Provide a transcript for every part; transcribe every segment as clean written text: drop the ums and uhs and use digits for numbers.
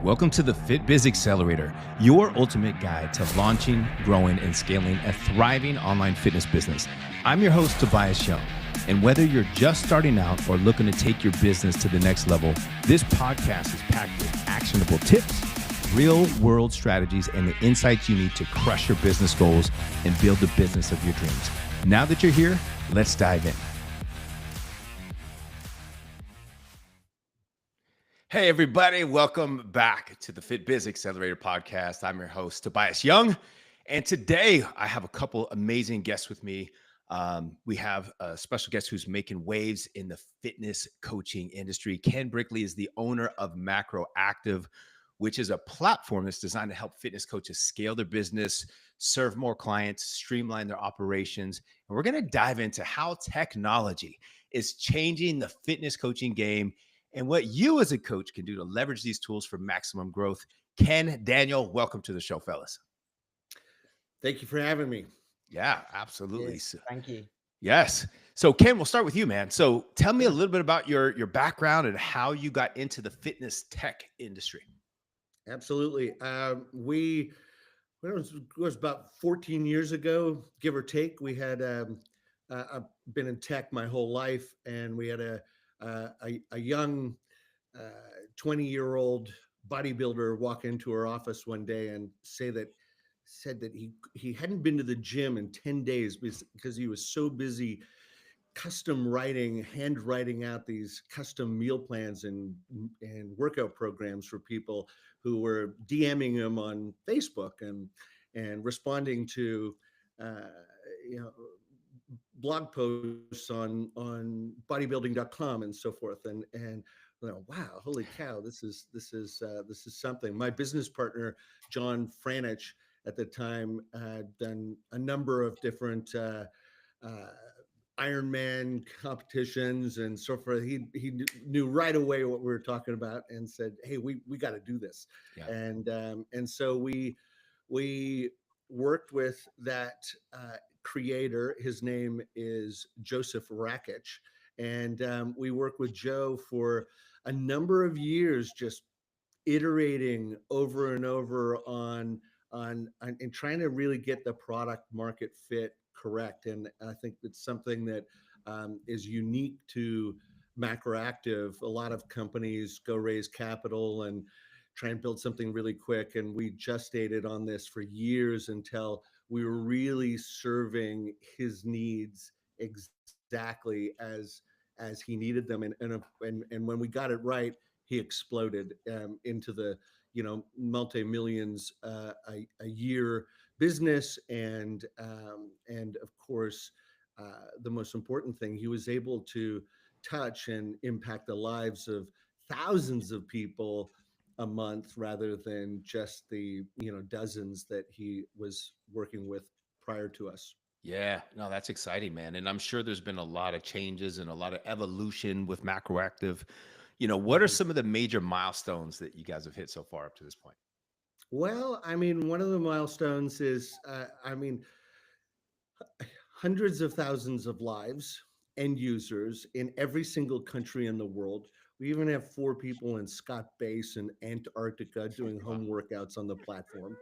Welcome to the Fit Biz Accelerator, your ultimate guide to launching, growing, and scaling a thriving online fitness business. I'm your host, Tobias Young. And whether you're just starting out or looking to take your business to the next level, this podcast is packed with actionable tips, real-world strategies, and the insights you need to crush your business goals and build the business of your dreams. Now that you're here, let's dive in. Hey, everybody. Welcome back to the Fit Biz Accelerator podcast. I'm your host, Tobias Young. And today I have a couple amazing guests with me. We have a special guest who's making waves in the fitness coaching industry. Ken Brickley is the owner of MacroActive, which is a platform that's designed to help fitness coaches scale their business, serve more clients, streamline their operations. And we're going to dive into how technology is changing the fitness coaching game and what you as a coach can do to leverage these tools for maximum growth. Ken, Daniel, welcome to the show, fellas. Thank you for having me. Yeah, absolutely. Yes, thank you. Yes. So Ken, we'll start with you, man. So tell me a little bit about your background and how you got into the fitness tech industry. Absolutely. When it was about 14 years ago, give or take, we had I've been in tech my whole life, and we had a young 20-year-old bodybuilder walk into our office one day and said that he hadn't been to the gym in 10 days because he was so busy handwriting out these custom meal plans and workout programs for people who were DMing him on Facebook and responding to blog posts on bodybuilding.com and so forth. And wow, holy cow, this is something. My business partner, John Franich, at the time had done a number of different Ironman competitions and so forth. He knew right away what we were talking about and said, "Hey, we got to do this." Yeah. And so we worked with that creator. His name is Joseph Rakich, and we worked with Joe for a number of years, just iterating over and over on and trying to really get the product market fit correct. And I think it's something that is unique to MacroActive. A lot of companies go raise capital and try and build something really quick, and we gestated on this for years until we were really serving his needs exactly as he needed them. And when we got it right, he exploded into the multi-millions a year business, and of course the most important thing, he was able to touch and impact the lives of thousands of people a month rather than just the dozens that he was working with prior to us. Yeah, no, that's exciting, man. And I'm sure there's been a lot of changes and a lot of evolution with MacroActive. What are some of the major milestones that you guys have hit so far up to this point? Well, I mean, one of the milestones is, hundreds of thousands of lives, end users in every single country in the world. We even have 4 people in Scott Base in Antarctica doing home workouts on the platform.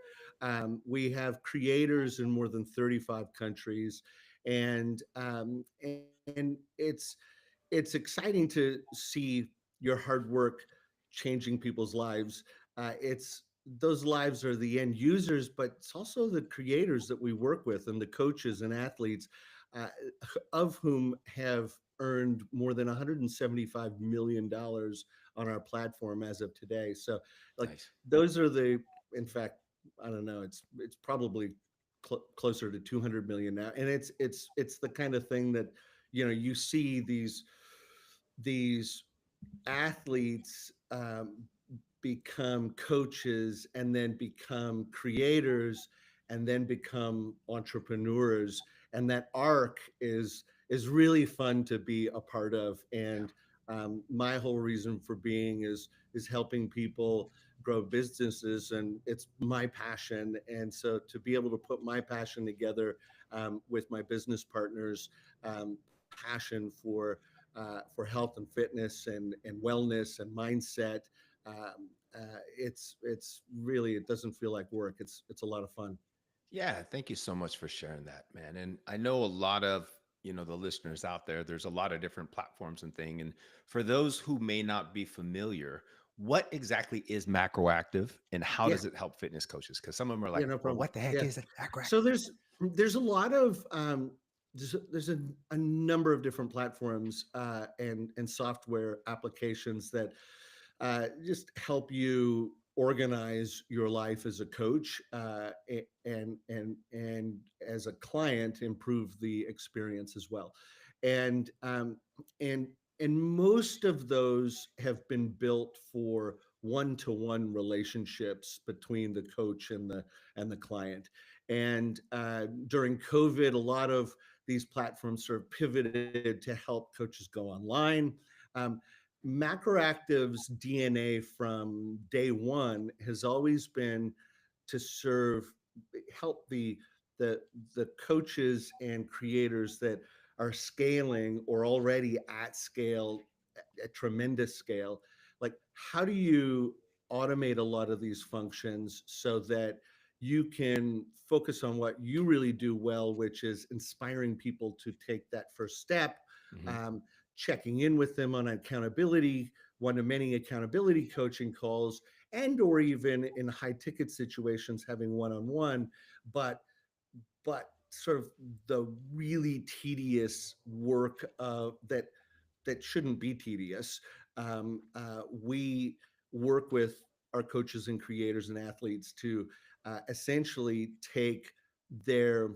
We have creators in more than 35 countries, and it's exciting to see your hard work changing people's lives. It's Those lives are the end users, but it's also the creators that we work with and the coaches and athletes, uh, of whom have earned more than $175 million on our platform as of today. So, like, Nice. those are in fact, I don't know, it's probably closer to 200 million now, and it's the kind of thing that you see these athletes become coaches and then become creators and then become entrepreneurs, and that arc is really fun to be a part of. And my whole reason for being is helping people grow businesses, and it's my passion. And so to be able to put my passion together with my business partners, passion for health and fitness and wellness and mindset, it's really, it doesn't feel like work. It's a lot of fun. Yeah, thank you so much for sharing that, man. And I know a lot of, the listeners out there, there's a lot of different platforms and thing. And for those who may not be familiar, what exactly is MacroActive and how Yeah, does it help fitness coaches? Because some of them are yeah, like, no well, problem. what the heck Yeah. is So MacroActive? there's a lot of there's a number of different platforms and software applications that just help you organize your life as a coach, and as a client improve the experience as well. And and and most of those have been built for one-to-one relationships between the coach and the client. And during COVID, a lot of these platforms sort of pivoted to help coaches go online. Um, Macroactive's DNA from day one has always been to serve, help the the coaches and creators that are scaling or already at scale, at tremendous scale. Like, how do you automate a lot of these functions so that you can focus on what you really do well, which is inspiring people to take that first step, Hmm. um, checking in with them on accountability, one of many accountability coaching calls, and or even in high ticket situations having one-on-one, but sort of the really tedious work that shouldn't be tedious. We work with our coaches and creators and athletes to essentially take their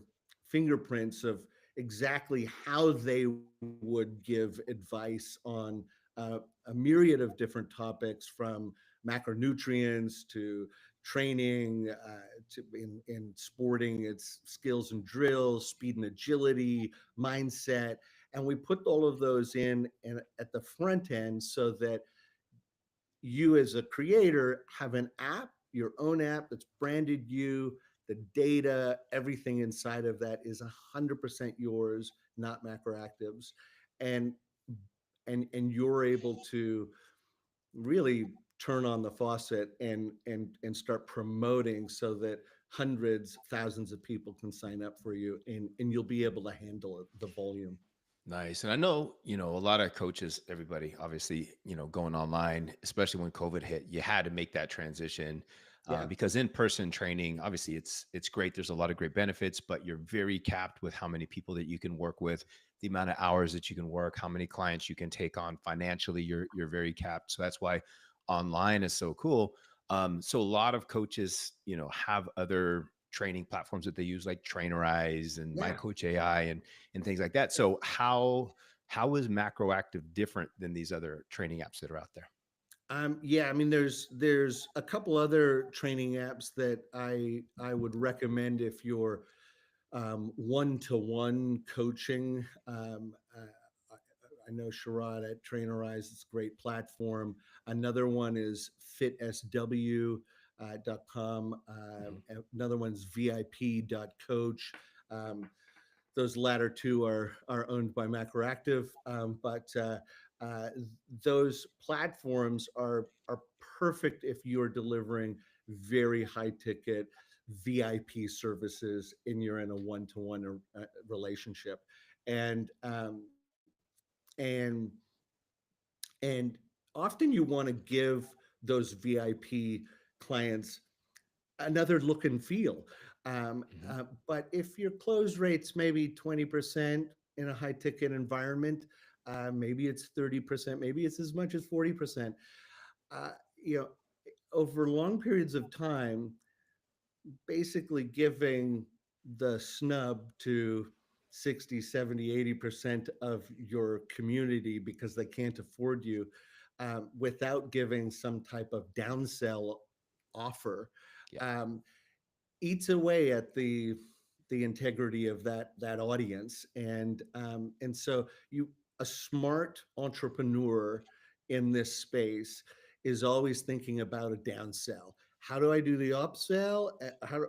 fingerprints of exactly how they would give advice on a myriad of different topics, from macronutrients to training, in sporting, it's skills and drills, speed and agility, mindset, and we put all of those in at the front end so that you as a creator have an app, your own app that's branded you. The data, everything inside of that is 100% yours, not Macroactive's. And and you're able to really turn on the faucet and start promoting so that hundreds, thousands of people can sign up for you, and you'll be able to handle it, the volume. Nice. And I know, a lot of coaches, everybody, obviously, going online, especially when COVID hit, you had to make that transition Yeah. because in-person training, obviously, it's great. There's a lot of great benefits, but you're very capped with how many people that you can work with, the amount of hours that you can work, how many clients you can take on financially. You're very capped. So that's why online is so cool. So a lot of coaches, have other training platforms that they use, like Trainerize and My Yeah. Coach AI and things like that. So how is MacroActive different than these other training apps that are out there? Yeah, I mean, there's a couple other training apps that I would recommend if you're one-to-one coaching. I know Sherrod at Trainerize, it's a great platform. Another one is fitsw.com. Mhm. Another one's vip.coach. Um, those latter two are owned by Macroactive, but uh, those platforms are perfect if you're delivering very high ticket VIP services and you're in a one-to-one relationship, and and and often you want to give those VIP clients another look and feel. Mhm. But if your close rate's maybe 20% in a high ticket environment, maybe it's 30%, maybe it's as much as 40%. Uh, you know, over long periods of time, basically giving the snub to 60, 70, 80% of your community because they can't afford you, without giving some type of downsell offer, Yeah. um, eats away at the integrity of that audience. And so you, a smart entrepreneur in this space is always thinking about a downsell. How do I do the upsell? How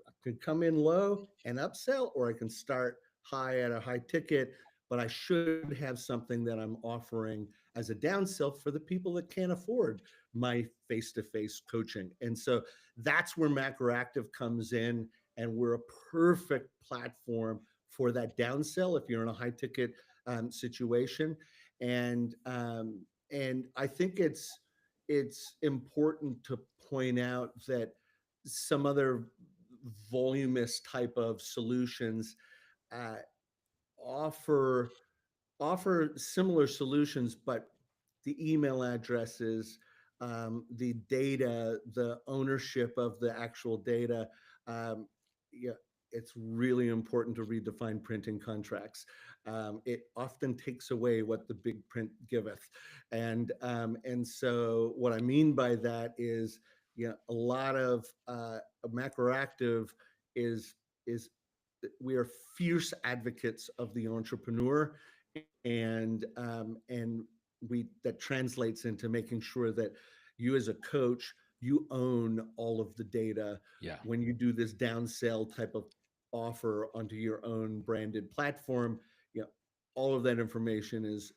I can come in low and upsell, or I can start high at a high ticket, but I should have something that I'm offering as a downsell for the people that can't afford my face-to-face coaching. And so that's where MacroActive comes in, and we're a perfect platform for that downsell if you're in a high ticket situation. And I think it's important to point out that some other voluminous type of solutions uh, offer offer similar solutions, but the email addresses, the data, the ownership of the actual data, um, yeah, it's really important to redefine printing contracts. It often takes away what the big print giveth, and so what I mean by that is, a lot of macroactive is is we are fierce advocates of the entrepreneur, and we that translates into making sure that you as a coach, you own all of the data Yeah. when you do this down sell type of offer onto your own branded platform. you know all of that information is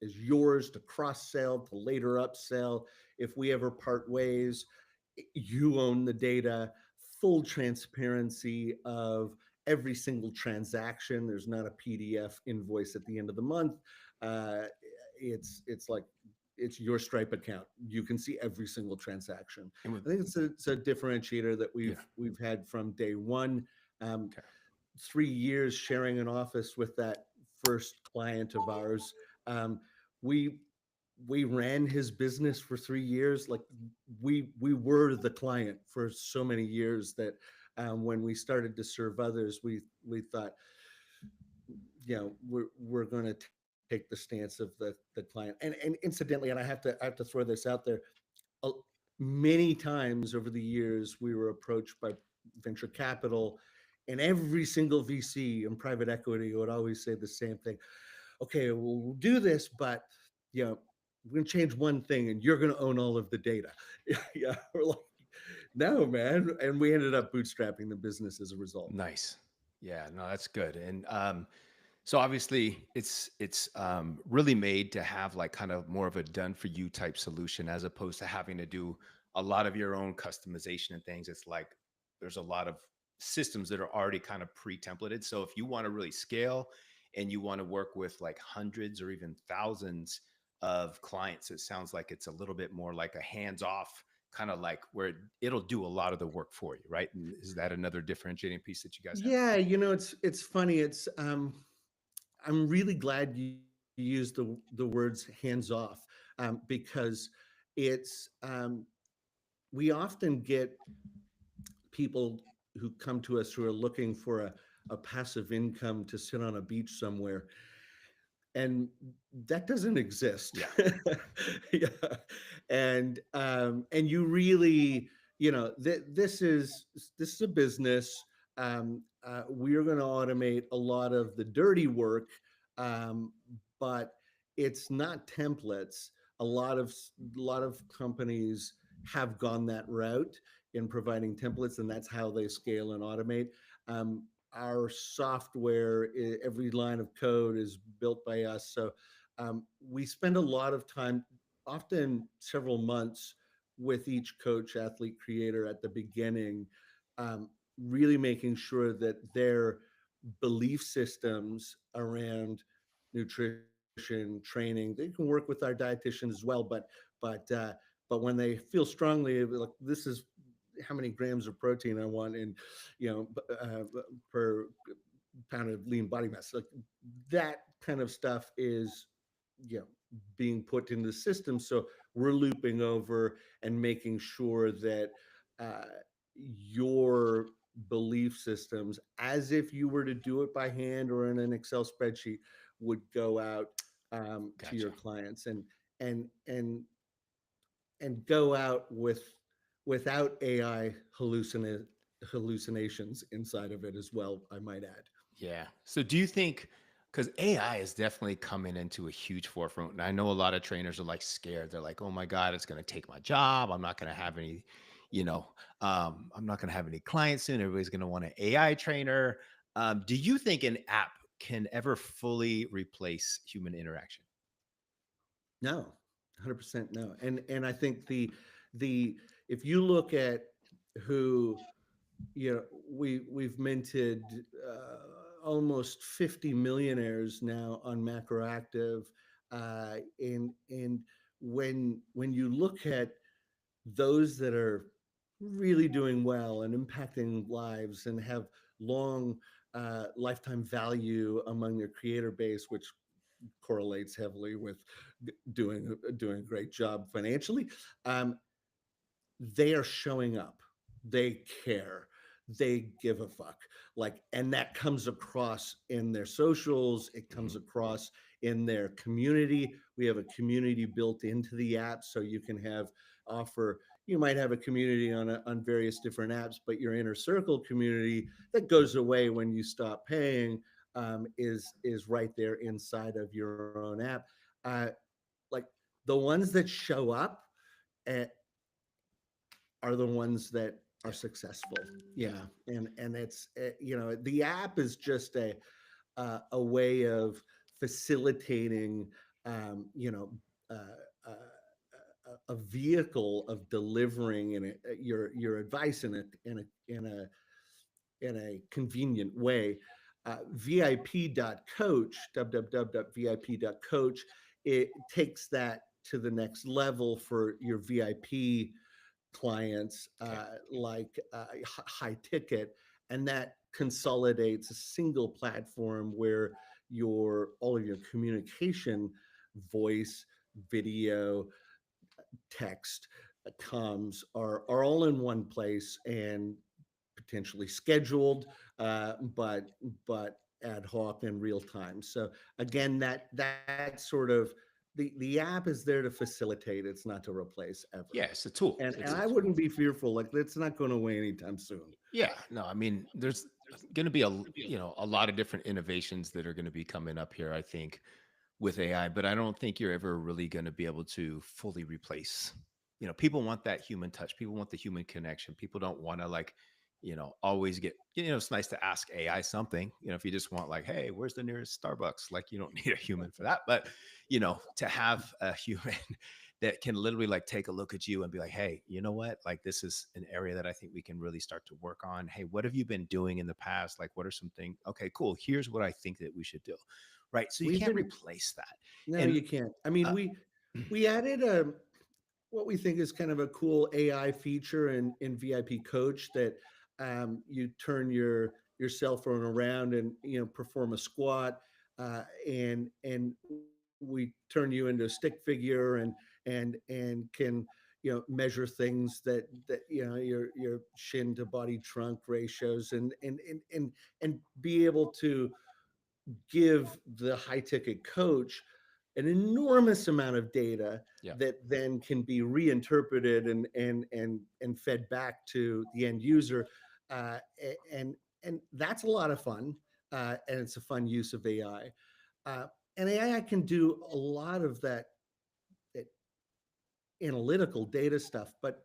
yours to cross sell, to later upsell. If we ever part ways, you own the data, full transparency of every single transaction. There's not a PDF invoice at the end of the month. Uh, it's like it's your Stripe account. You can see every single transaction. And with, I think it's a differentiator that yeah. we've had from day one. Um, Okay. 3 years sharing an office with that first client of ours. We we ran his business for 3 years. Like, we were the client for so many years that when we started to serve others, we thought, we're going to take the stance of the client. And incidentally, and I have to throw this out there, uh, many times over the years we were approached by venture capital, and every single VC and private equity would always say the same thing. Okay, we'll do this, but we're going to change one thing, and you're going to own all of the data. Yeah, we're like, no, man. And we ended up bootstrapping the business as a result. Nice. Yeah, no, that's good. And so obviously it's really made to have like kind of more of a done for you type solution as opposed to having to do a lot of your own customization and things. It's like there's a lot of systems that are already kind of pre-templated. So if you want to really scale and you want to work with like hundreds or even thousands of clients, it sounds like it's a little bit more like a hands-off kind of like where it'll do a lot of the work for you, right? And is that another differentiating piece that you guys have? Yeah, it's funny. I'm really glad you used the words hands off, because it's we often get people who come to us who are looking for a passive income to sit on a beach somewhere, and that doesn't exist. Yeah. Yeah. And you really, this is a business. We are going to automate a lot of the dirty work, um, but it's not templates. A lot of companies have gone that route in providing templates, and that's how they scale and automate. Our software, every line of code is built by us. So we spend a lot of time, often several months, with each coach, athlete, creator at the beginning, really making sure that their belief systems around nutrition, training, they can work with our dietitian as well, but when they feel strongly like, this is how many grams of protein I want in, per pound of lean body mass. Like, that kind of stuff is, you know, being put in the system. So we're looping over and making sure that uh, your belief systems, as if you were to do it by hand or in an Excel spreadsheet, would go out to your Gotcha. clients, and and and go out without AI hallucinations inside of it as well, I might add. Yeah. So do you think, because AI is definitely coming into a huge forefront, and I know a lot of trainers are like scared. They're like, oh my God, it's going to take my job. I'm not going to have any, I'm not going to have any clients soon. Everybody's going to want an AI trainer. Do you think an app can ever fully replace human interaction? No, 100% no. And I think the if you look at who, we've minted almost 50 millionaires now on MacroActive, and when you look at those that are really doing well and impacting lives and have long lifetime value among their creator base, which correlates heavily with doing a great job financially. Um, they are showing up. They care. They give a fuck. Like, and that comes across in their socials. It comes Mhm. across in their community. We have a community built into the app, so you can have offer. You might have a community on various different apps, but your inner circle community that goes away when you stop paying is right there inside of your own app. Uh, like the ones that show up at are the ones that are Yeah. successful. Yeah. Yeah, and it's the app is just a way of facilitating um, you know uh, a vehicle of delivering your advice in a convenient way. VIP.coach, www.vip.coach, it takes that to the next level for your VIP clients, Okay. like high ticket, and that consolidates a single platform where your all of your communication, voice, video, text, comms are all in one place and potentially scheduled, but ad hoc and real time. So Yeah. again, that sort of the app is there to facilitate. It's not to replace ever. Yeah. It's a tool. And It's a I tool. wouldn't be fearful. Like it's not going away anytime soon. Yeah, no, I mean, there's going to be a lot of different innovations that are going to be coming up here, I think, with AI, but I don't think you're ever really going to be able to fully replace. People want that human touch. People want the human connection. People don't want to always get, it's nice to ask AI something, if you just want like, hey, where's the nearest Starbucks? Like you don't need a human for that, but to have a human that can literally like take a look at you and be like, hey, you know what? Like this is an area that I think we can really start to work on. Hey, what have you been doing in the past? Like what are some things? Okay, cool. Here's what I think that we should do. Right. So you We've can't been replace that. No, And you can't. I mean, uh, we added a what we think is kind of a cool AI feature in VIP Coach that you turn your cell phone around and perform a squat, and we turn you into a stick figure and can measure things that your shin to body trunk ratios and be able to give the high ticket coach an enormous amount of data yeah. that then can be reinterpreted and fed back to the end user, and that's a lot of fun, and it's a fun use of AI, uh, and AI can do a lot of that analytical data stuff, but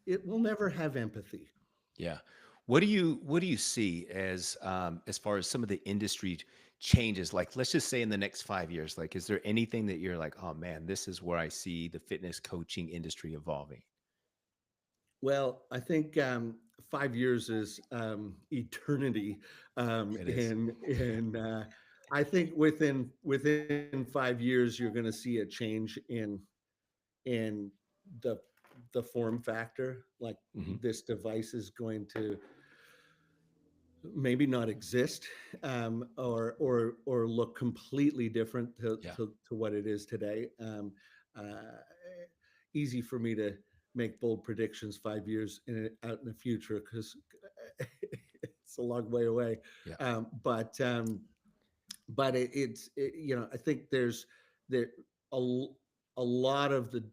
it will never have empathy. Yeah. What do you see as far as some of the industry changes? Like, let's just say in the next 5 years, like, is there anything that you're like, oh man, this is where I see the fitness coaching industry evolving? Well, I think 5 years is eternity, It is. and I think within 5 years you're going to see a change in the the form factor. Like Hmm. this device is going to maybe not exist, or look completely different Yeah. to what it is today. Uh, Easy for me to make bold predictions 5 years out in the future because it's a long way away. Yeah. But I think there a, a lot of the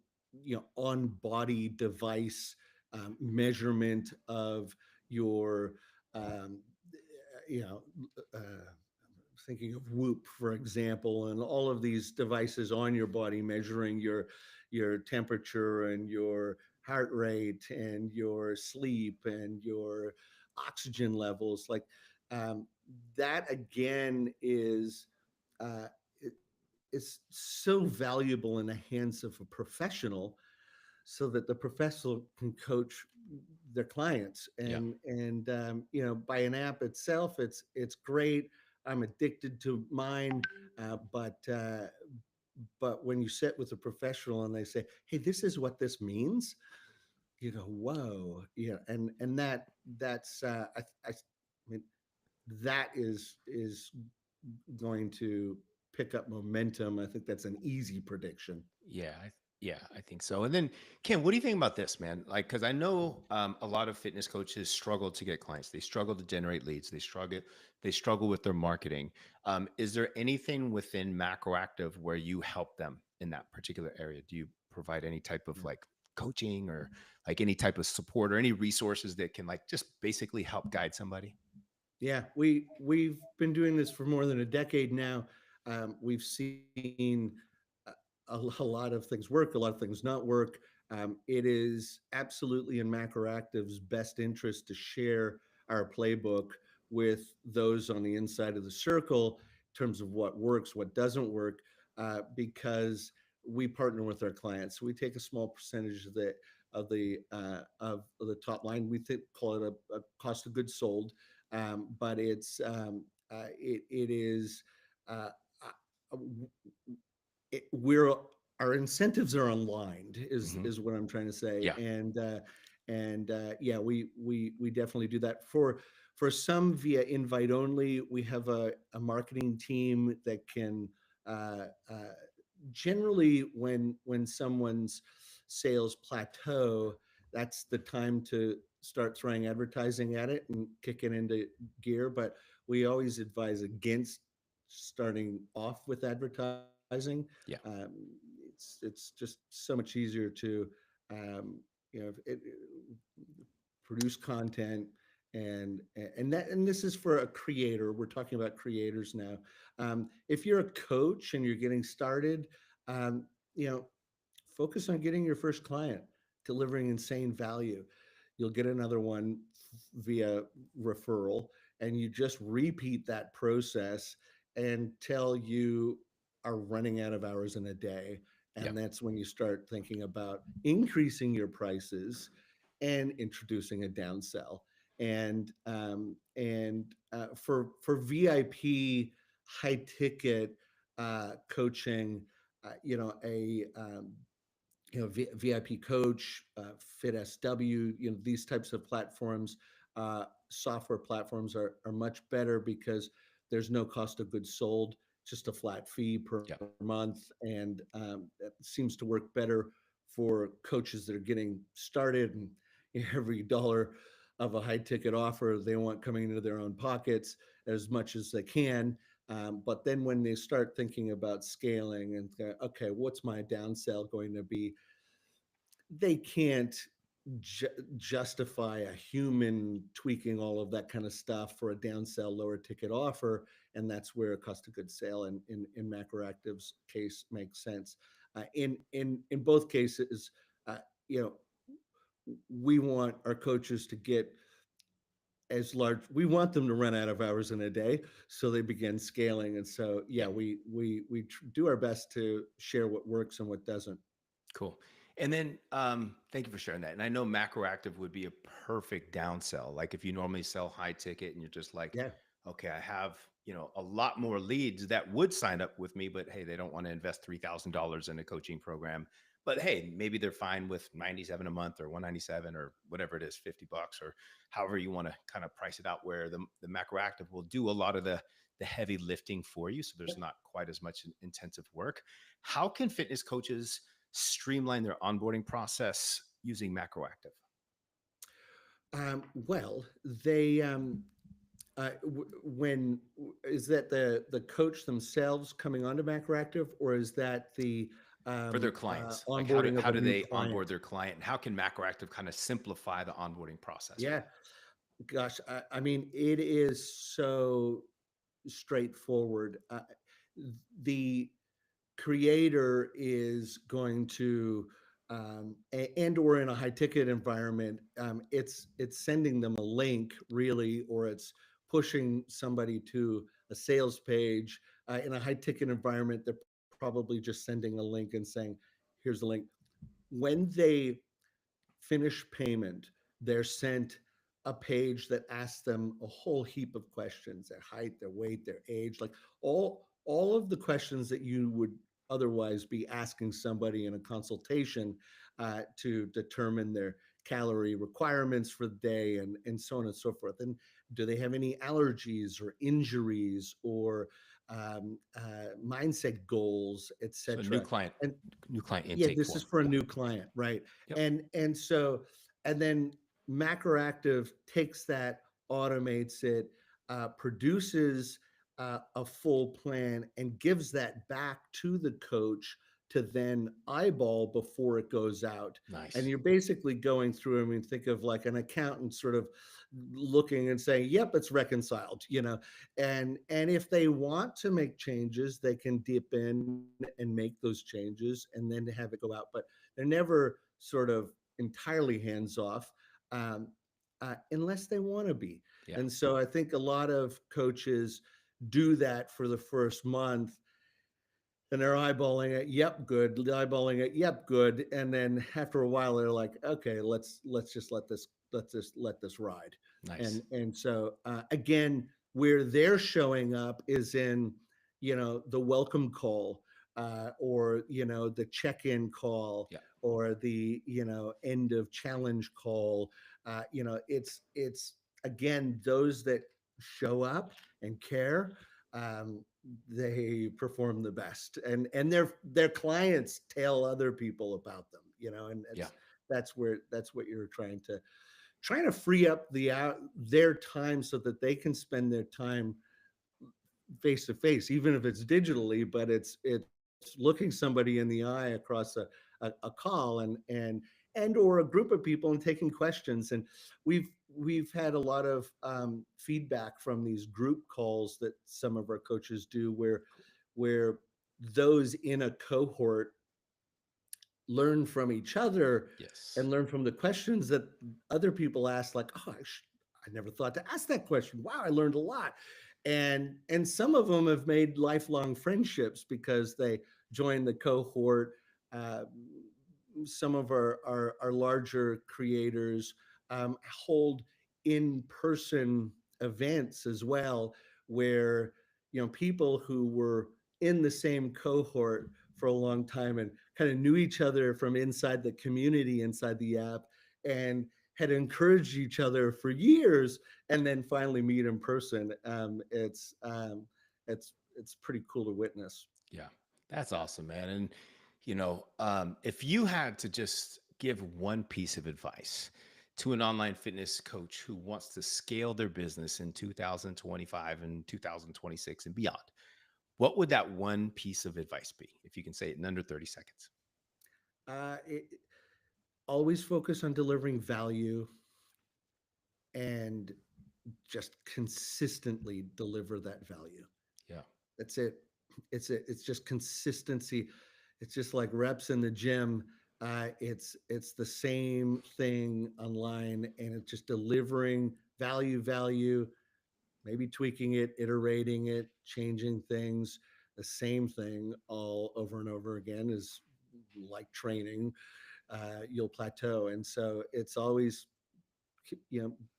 on body device measurement of your um, you know uh, thinking of Whoop, for example, and all of these devices on your body measuring your temperature and your heart rate and your sleep and your oxygen levels. Like um, that again is uh, is so valuable in the hands of a professional, so that the professional can coach their clients. Yeah. And by an app itself, it's great. I'm addicted to mine, but when you sit with a professional and they say, "Hey, this is what this means," you go, "Whoa!" Yeah, and that's I mean that is going to pick up momentum. I think that's an easy prediction. Yeah, yeah, I think so. And then, Ken, what do you think about this, man? Like, because I know a lot of fitness coaches struggle to get clients. They struggle to generate leads. They struggle with their marketing. Is there anything within MacroActive where you help them in that particular area? Do you provide any type of like coaching or like any type of support or any resources that can like just basically help guide somebody? Yeah, we've been doing this for more than a decade now. We've seen a lot of things work, a lot of things not work. It is absolutely in MacroActive's best interest to share our playbook with those on the inside of the circle in terms of what works, what doesn't work, because we partner with our clients. So we take a small percentage of the top line. We call it a cost of goods sold, but it is uh, uh, we're our incentives are aligned Hmm. is what I'm trying to say. Yeah. And yeah, we definitely do that for some via invite only. We have a marketing team that can generally, when someone's sales plateau, that's the time to start throwing advertising at it and kick it into gear. But we always advise against starting off with advertising. Yeah. um, it's just so much easier to um, produce content, and this is for a creator. We're talking about creators now. If you're a coach and you're getting started, um, you know focus on getting your first client, delivering insane value. You'll get another one via referral, and you just repeat that process until you are running out of hours in a day. Yeah. And that's when you start thinking about increasing your prices and introducing a downsell. For VIP high ticket coaching, a VIP coach, Fit SW, these types of platforms, software platforms are much better because there's no cost of goods sold, just a flat fee per Yeah. month, and it seems to work better for coaches that are getting started. And every dollar of a high ticket offer they want coming into their own pockets as much as they can. But then when they start thinking about scaling and okay, what's my downsell going to be? They can't ju- justify a human tweaking all of that kind of stuff for a downsell lower ticket offer, and that's where a cost of goods sale in MacroActive's case makes sense. In both cases, uh, you know we want our coaches to get as large. We want them to run out of hours in a day, so they begin scaling. And so yeah, Yeah. we do our best to share what works and what doesn't. Cool. And then thank you for sharing that. And I know MacroActive would be a perfect downsell. Like if you normally sell high ticket and you're just like, Yeah. okay, I have, a lot more leads that would sign up with me, but hey, they don't want to invest $3,000 in a coaching program. But hey, maybe they're fine with 97 a month or 197 or whatever it is, $50 or however you want to kind of price it out, where the MacroActive will do a lot of the heavy lifting for you. So there's not quite as much intensive work. How can fitness coaches streamline their onboarding process using MacroActive? Well, they when is that the coach themselves coming onto MacroActive, or is that the For their clients, like onboarding of how a do new they onboard client? their client, and how can MacroActive kind of simplify the onboarding process for Yeah, them? gosh, I mean, it is so straightforward. The creator is going to and or in a high ticket environment, it's sending them a link really, or it's pushing somebody to a sales page. In a high ticket environment, they're probably just sending a link and saying, here's the link. When they finish payment, they're sent a page that asks them a whole heap of questions: their height, their weight, their age, like all of the questions that you would otherwise be asking somebody in a consultation to determine their calorie requirements for the day, and so on and so forth. And do they have any allergies or injuries or mindset goals, So etc.? And new client yeah, intake this is form. for a new client, right? Yep. And then MacroActive takes that, automates it, produces a full plan, and gives that back to the coach to then eyeball before it goes out. And Nice. you're basically going through, I mean, think of like an accountant sort of looking and saying, yep, it's reconciled, and if they want to make changes, they can dip in and make those changes and then have it go out. But they're never sort of entirely hands off, um, unless they want to be. Yeah. And so I think a lot of coaches do that for the first month, and they're eyeballing it, yep, good, eyeballing it, yep, good, and then after a while they're like, okay, let's just let this ride. Nice. And so again, where they're showing up is in, the welcome call, or the check-in call, Yeah. or the end of challenge call. It's again those that show up and care, they perform the best, and their clients tell other people about them, and Yeah. that's what you're trying to free up their time so that they can spend their time face to face, even if it's digitally, but it's looking somebody in the eye across a call, and or a group of people, and taking questions. And we've had a lot of feedback from these group calls that some of our coaches do, where those in a cohort learn from each other Yes. and learn from the questions that other people ask, like, oh, I never thought to ask that question, wow, I learned a lot. And some of them have made lifelong friendships because they joined the cohort. uh, some of our larger creators hold in-person events as well, where people who were in the same cohort for a long time and kind of knew each other from inside the community, inside the app, and had encouraged each other for years, and then finally meet in person. It's pretty cool to witness. Yeah. That's awesome, man. And if you had to just give one piece of advice to an online fitness coach who wants to scale their business in 2025 and 2026 and beyond, what would that one piece of advice be? If you can say it in under 30 seconds. It, always focus on delivering value, and just consistently deliver that value. Yeah. That's it. It's just consistency. It's just like reps in the gym. It's the same thing online, and it's just delivering value, maybe tweaking it, iterating it, changing things. The same thing all over and over again is like training. You'll plateau, and so it's always,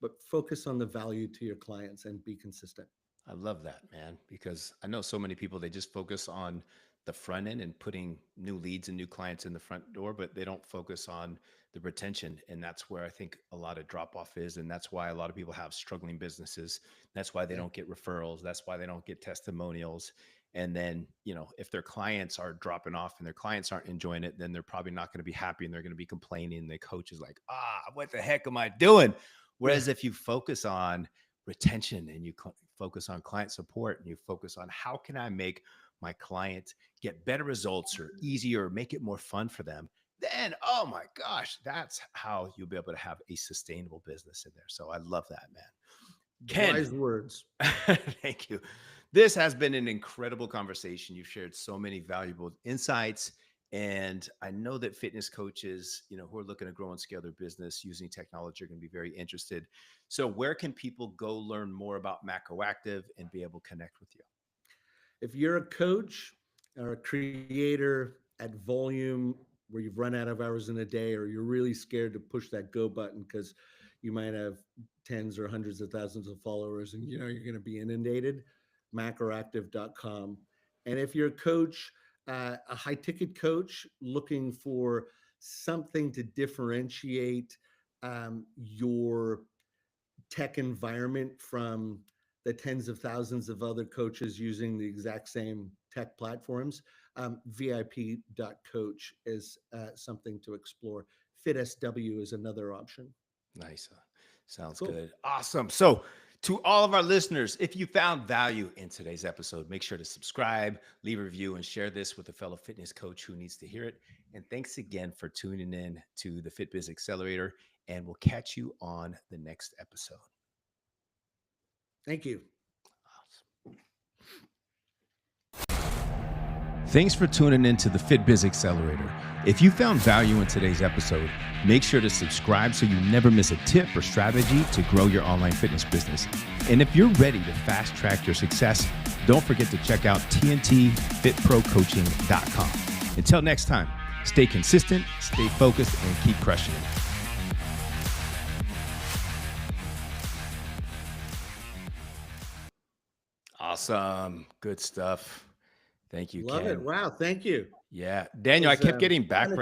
but focus on the value to your clients and be consistent. I love that, man, because I know so many people, they just focus on the front end and putting new leads and new clients in the front door, but they don't focus on the retention. And that's where I think a lot of drop off is. And that's why a lot of people have struggling businesses. That's why they Yeah. don't get referrals. That's why they don't get testimonials. And then, if their clients are dropping off and their clients aren't enjoying it, then they're probably not going to be happy and they're going to be complaining. The coach is like, what the heck am I doing? Yeah. Whereas if you focus on retention and you focus on client support and you focus on how can I make my client get better results or easier, or make it more fun for them, then, oh my gosh, that's how you'll be able to have a sustainable business in there. So I love that, man. Ken, Wise words. thank you. This has been an incredible conversation. You've shared so many valuable insights. And I know that fitness coaches, who are looking to grow and scale their business using technology, are going to be very interested. So where can people go learn more about MacroActive and be able to connect with you? If you're a coach or a creator at volume where you've run out of hours in a day, or you're really scared to push that go button because you might have tens or hundreds of thousands of followers and you're going to be inundated, macroactive.com. And if you're a coach, a high ticket coach looking for something to differentiate your tech environment from the tens of thousands of other coaches using the exact same tech platforms, VIP.coach is something to explore. FitSW is another option. Nice. Sounds Cool. good. Awesome. So, to all of our listeners, if you found value in today's episode, make sure to subscribe, leave a review, and share this with a fellow fitness coach who needs to hear it. And thanks again for tuning in to the Fit Biz Accelerator. And we'll catch you on the next episode. Thank you. Thanks for tuning in to the Fit Biz Accelerator. If you found value in today's episode, make sure to subscribe so you never miss a tip or strategy to grow your online fitness business. And if you're ready to fast track your success, don't forget to check out tntfitprocoaching.com. Until next time, stay consistent, stay focused, and keep crushing it. Awesome. Good stuff. Thank you, Love Ken. it. Wow. Thank you. Yeah. Daniel, I kept getting background